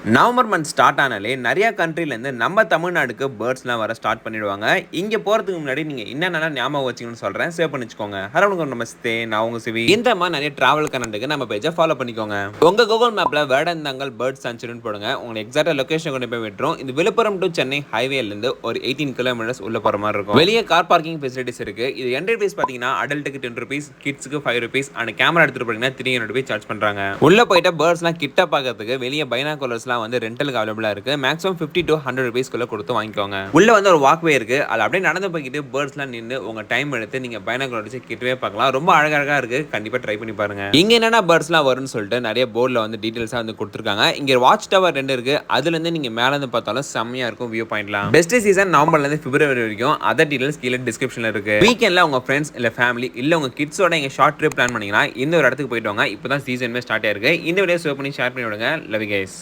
November month start ஆனாலே நிறைய கண்ட்ரிலேருந்து நம்ம தமிழ்நாடுக்கு பேர்ட்ஸ்லாம் வர ஸ்டார்ட் பண்ணிடுவாங்க. இங்கே போகிறதுக்கு முன்னாடி நீங்கள் என்னென்னலாம் ஞாபகம் வச்சுக்கணும்னு சொல்கிறேன், சேவ் பண்ணி வச்சுக்கோங்க. ஹலோ நமஸ்தே, நான் உங்கள் சிவி. இந்த மாதிரி நிறைய டிராவல் கனெக்ட்டுக்கு நம்ம பேஜை ஃபாலோ பண்ணிக்கோங்க. உங்கள் கூகுள் மேப்பில் வேடந்தாங்கல் பேர்ட் சான்ச்சுரின்னு போடுங்க. உங்களுக்கு எக்ஸாக்டாக லொக்கேஷன் கொண்டு போய் விட்டுரும். இது விழுப்புரம் டு சென்னை ஹைவேலேருந்து ஒரு 18 கிலோமீட்டர்ஸ் உள்ள போகிற மாதிரி இருக்கும். வெளியே கார் பார்க்கிங் ஃபெசிலிட்டிஸ் இருக்குது. இது என்ட்ரி ஃபீஸ் பார்த்தீங்கன்னா அடல்ட்டுக்கு 10 ருபீஸ், கிட்ஸுக்கு 5 ருபீஸ், அண்ட் கேமரா எடுத்துகிட்டு போனீங்கன்னா 300 ருபீஸ் சார்ஜ் பண்ணுறாங்க. உள்ளே போயிட்டு பேர்ட்ஸ்லாம் கிட்ட பார்க்கறதுக்கு வெளியே பைனாகுலர்ஸ் வந்து ரெண்டலுக்கு அவைலபிளா இருக்கு. மேக்ஸிமம் 50 to 100 ரூபீஸ்க்குள்ள கொடுத்து வாங்கிக்கோங்க. உள்ள வந்து ஒரு வாக்வே இருக்கு. அது அப்படியே நடந்து போய்கிட்டு பேர்ட்ஸ்லாம் நின்று உங்க டைம் எடுத்து நீங்க பைனாகுலர் வச்சு கிட்டவே பார்க்கலாம். ரொம்ப அழகா இருக்கு. கண்டிப்பா ட்ரை பண்ணி பாருங்க. இங்க என்னென்ன பேர்ட்ஸ்லாம் வரும்னு சொல்லிட்டு நிறைய போர்டில் வந்து டீடைல்ஸா வந்து கொடுத்துருக்காங்க. இங்க வாட்ச் டவர் 2 இருக்கு. அதுல இருந்து நீங்க மேல இருந்து பார்த்தாலும் செம்மையா இருக்கும் வியூ பாயிண்ட்லாம். பெஸ்ட் சீசன் நவம்பர்ல இருந்து பிப்ரவரி வரைக்கும். அதர் டீடைல்ஸ் கீழே டிஸ்கிரிப்ஷன்ல இருக்கு. வீக்கெண்ட்ல உங்க ஃப்ரெண்ட்ஸ் இல்ல ஃபேமிலி இல்ல உங்க கிட்ஸோட இங்க ஷார்ட் ட்ரிப் பிளான் பண்ணீங்கன்னா இந்த ஒரு இடத்துக்கு போயிட்டு வாங்க. இப்பதான் சீசன் ஸ்டார்ட் ஆயிருக்கு. இந்த வீடியோ சேவ் பண்ணி ஷேர் பண்ணி விடுங்க. Love you guys.